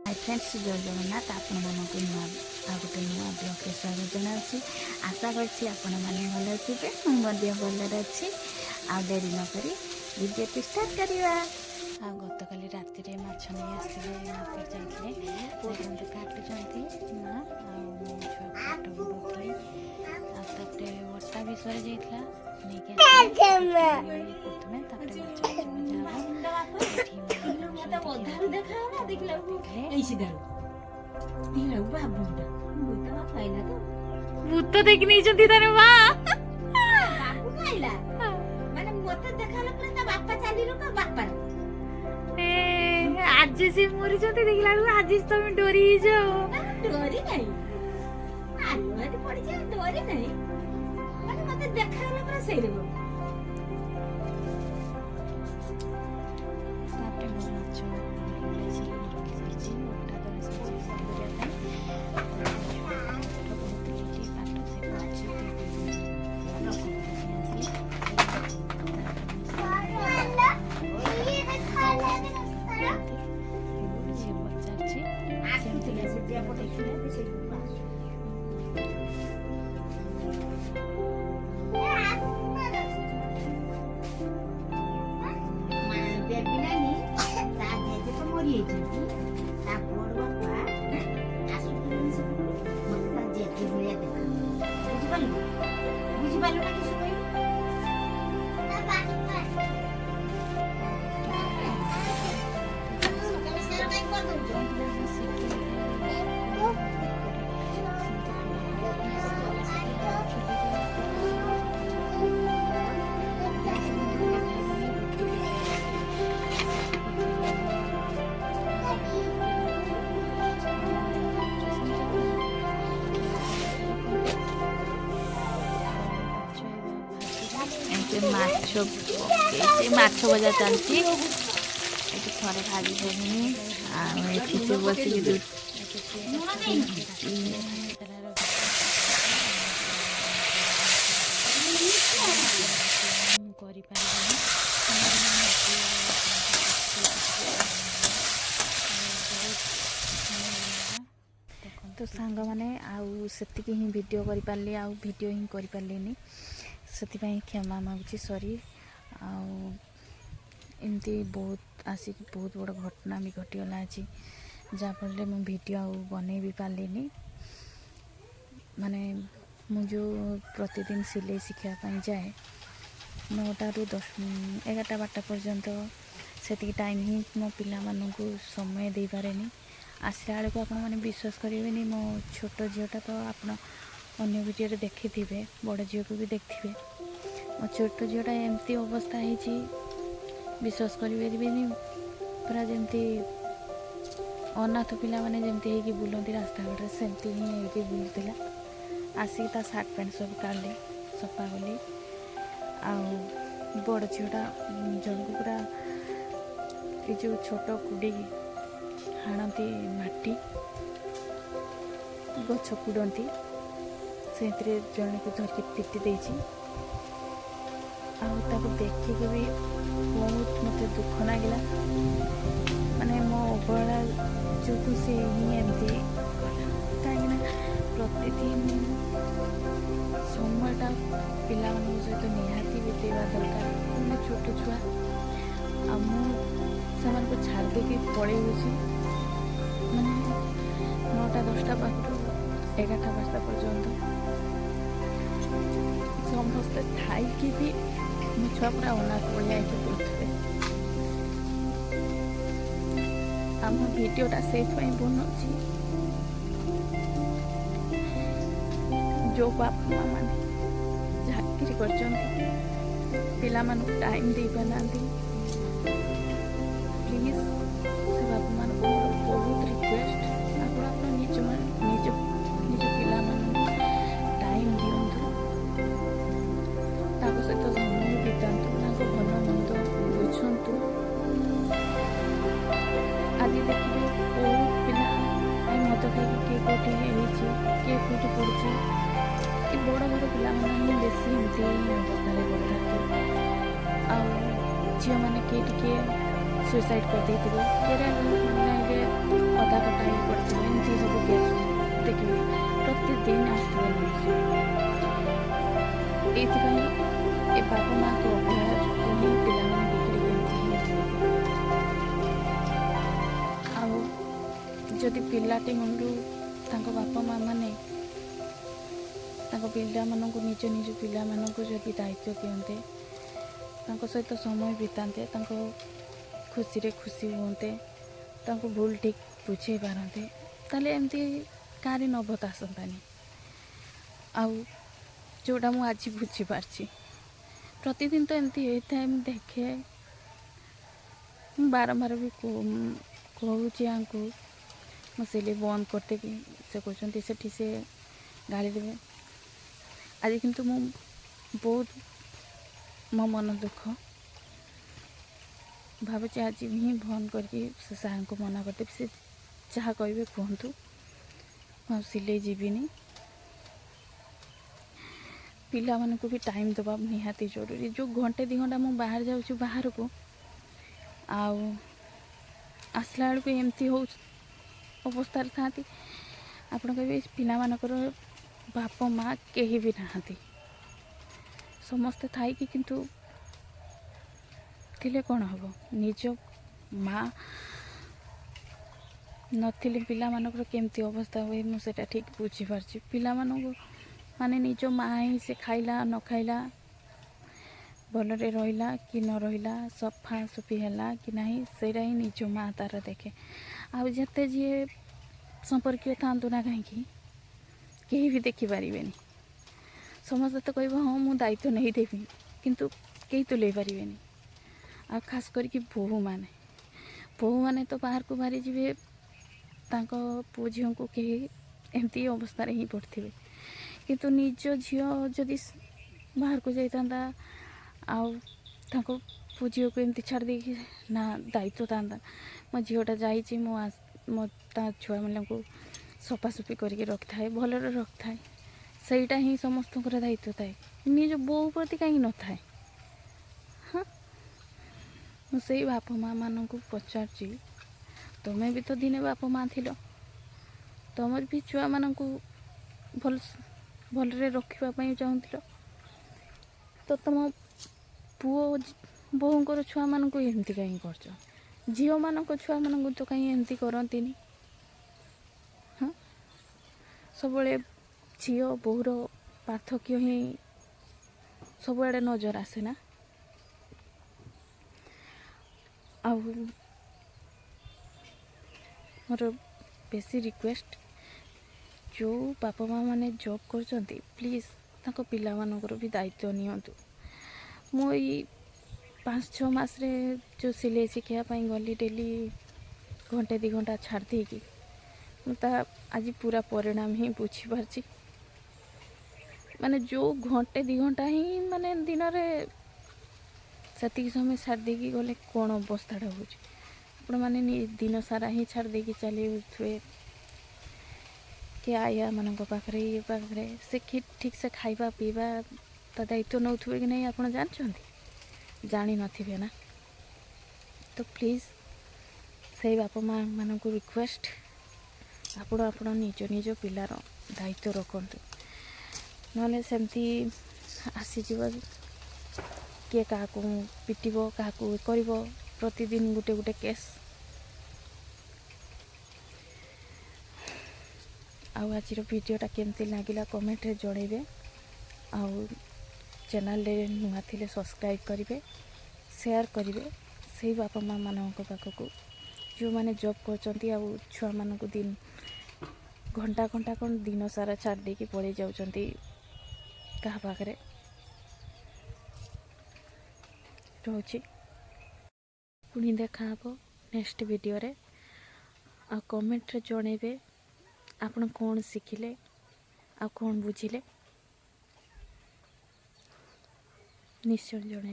Hi friends, जय जगन्नाथ। आपण मानक नुआ आ गोटे नुआ ब्लॉग के स्वागत जनाऊँगी। आशा करछि आपण माने भल थिबे। मध्य भलरे अछि। आ देरी न करी वीडियो को स्टार्ट करिवा। आ गतकाली राति रे माछ नै आसीले मार्केट जाइले। देखन तो काटु जंती ना आ मो छुआ फोटो बुडुतले। आ ताते वट्टा भी सरे जाइतला नै के प्रथमे ताते माछ भूत देख नहीं चंदी तारे मां बापू खाइला माने मते देखाला परे ता बापा चाली रो का बापा ए आज से मोरी चंदी देखला आज तुम डोरी जाओ डोरी नहीं आलू पड़ी जा डोरी नहीं माने मते देखाला परे सही रे माछ भजा चलती थोड़े भाजी देनी से बस तो सांग मैंने आती ही वीडियो कर पार्ली आउ वीडियो ही कर पार्ली से क्षमा मांगुची सॉरी। एमती बहुत आसिक बहुत बड़ घटना भी घटीगला आज जहाँफल मुझे वीडियो बने भी पार्ली माने मुझे प्रतिदिन सिलाई शिखापी जाए 9टा ରୁ 11ଟା 12ଟା पर्यंत से टाइम ही मो पिला मानू समय दे पारे आसला बेलू आपण मैंने विश्वास करेंगे मो छोट झीटा तो आप अन्य वीडियो देखी थे बड़ झील को भी देखिए मो छोट झीटा एमती अवस्था है विश्वास करेंगे पूरा जमती अनाथ पिला माने जमती है कि बुलती रास्ता घाटे सेमती ही है बुलूला आसिक ता सार्ट पैंट सब काढ़ी सफा कली आ बड़ झीटा जन को पूरा ये जो छोट कुड़ी हाणती माटी गछ कुड़ती से जन को धरिकी पिटी देती देखिक भी बहुत मत दुख लगे माने मो अवहेला जो से ही एमती कहीं प्रतिदिन समयटा पिला सहित निहाती बितेवा दरकार मैं छोट छुआ को छाड़ देके पड़े मैंने 9टा 10टा पाखु 11टा 12टा पर्यंत समस्ते थाई भी मो छुआ पूरा अनाथ भाया बुलते आम भिडटा से बनाऊँ जो बाप माँ मैंने चाकरी कर पिला टाइम दे पाना प्लीज से बाप मान बहुत रिक्वेस्ट आप निज निज निज पिला टाइम दिंतु सहित समय बितातु भल मंद बुझु आज देखिए बहुत पिला मद खाई किए कौटी किए कौटी पड़े बड़ बड़ पिला ही बेसी एमती अवस्था पड़ता झील मैंने किए सुसाइड कर अधा कटा जदि पिलाटी मुंडू तांको बापा माँ माने पिलामानंकु निज निज पिलामानंकु जदि दायित्व दियंते तांको सहित समय बिताते खुशी रे खुशी होते भूल ठीक बुझे पारते ताले एमती कारि नबत आसंतानी आउ जोटा मु आज बुझीपारछि प्रतिदिन तो एमती होता है मुझे देखे बारंबार भी कहूँ को मुझे बंद करते भी से कहते से गाली देवे आज किंतु मु बहुत मो मन दुख भावुचे आज ही बंद करके से सार को मना करते से जहाँ कहे कहतु सिले जीविनी पिला मानक भी टाइम दबा निहाती जरूरी जो घंटे 2 घंटा मु बाहर जाऊँ बाहर को आसला बेलू एमती हो अवस्था था आपण कहे पिला मानकर बाप माँ कहीं भी नहांती समस्ते थाई कि किंतु थिले कौन हम निज माँ नथिले पिला मानकर केमती अवस्था हुए मुझे ठीक बुझीपारछि पिला मानक माने निज माँ ही से खाइला न खाइला भलरे रहिला कि न रहिला सफा सफी है कि नहीं सेटा ही निज माँ तार देखे आते जी संपर्क था ना कहीं कहीं भी देखिपारे समस्त तो कह हाँ मुझे दायित्व नहीं देवी किंतु कहीं तुले पारे आ खास करके बोहू मैंने तो बाहर को बाहरी जी पु झी को कहीं एमती अवस्था ही पड़े किंतु निज झी जदि बाहर को जाता पु झी को एमती छाड़ दे ना दायित्व था मो झीटा जाइए मो छुआ मान को सफासफी करके रखी थाए भलरे रखी थाए सहीटा ही समस्त दायित्व थाए निज बो प्रति कहीं न थाए हाँ मुझे बाप माँ मान को पचार तुम्हें भी तो दिने बाप माँ थिल तुम भी छुआ मान को भलरे रखापी चाहूल तो तुम पुओ बोहूंर छुआ मान को एमती कहीं कर झील मान छुआ मान तो कहीं एमती करती हाँ सब झील बोहूर पार्थक्य ही सब आड़े नजर आसे ना आ मोर बेसी रिक्वेस्ट जो बापा माँ मैंने जॉब कर प्लीज ताको पिला मानकर भी दायित्व नियंतु मो 5-6 मास रे जो सिलाई शिखापी गली डेली घंटे 2 घंटा छाड़ देगी आज पूरा परिणाम ही बुझीपारछि माने जो घंटे 2 घंटा ही माने दिन रे से समय छाड़ देगी गले कौन अवस्थाटा हो मैंने दिन सारा ही छाड़ देगी चली थे कि आया मान पाखे ये पाखे से ठीक से खाइबा पीवा ता दायित्व नौ कि नहीं आप जानी नथिबे ना तो प्लीज से बाप माँ मान को रिक्वेस्ट आपण निज निज पिलार दायित्व रखु ना सेमती आसीज किए क्या पिट क्या कर प्रतिदिन गोटे गोटे केस आज वीडियोटा केमती लगिला कमेंट रे जणेबे आउ चैनल रे नुआ थिले सब्सक्राइब करेंगे शेयर करेंगे से बापा माँ मान पाखक जो मैंने जॉब कर छुआ मान को दिन घंटा घंटा कौन दिन सारा छाड़ देके पड़े जाउछंती क्या पाखे रोची पुणी देखा नेक्स्ट वीडियो रे आ कमेंट रे जणेबे आपण कौन शिखिले आ कौन बुझिले निश्चय जणेबे।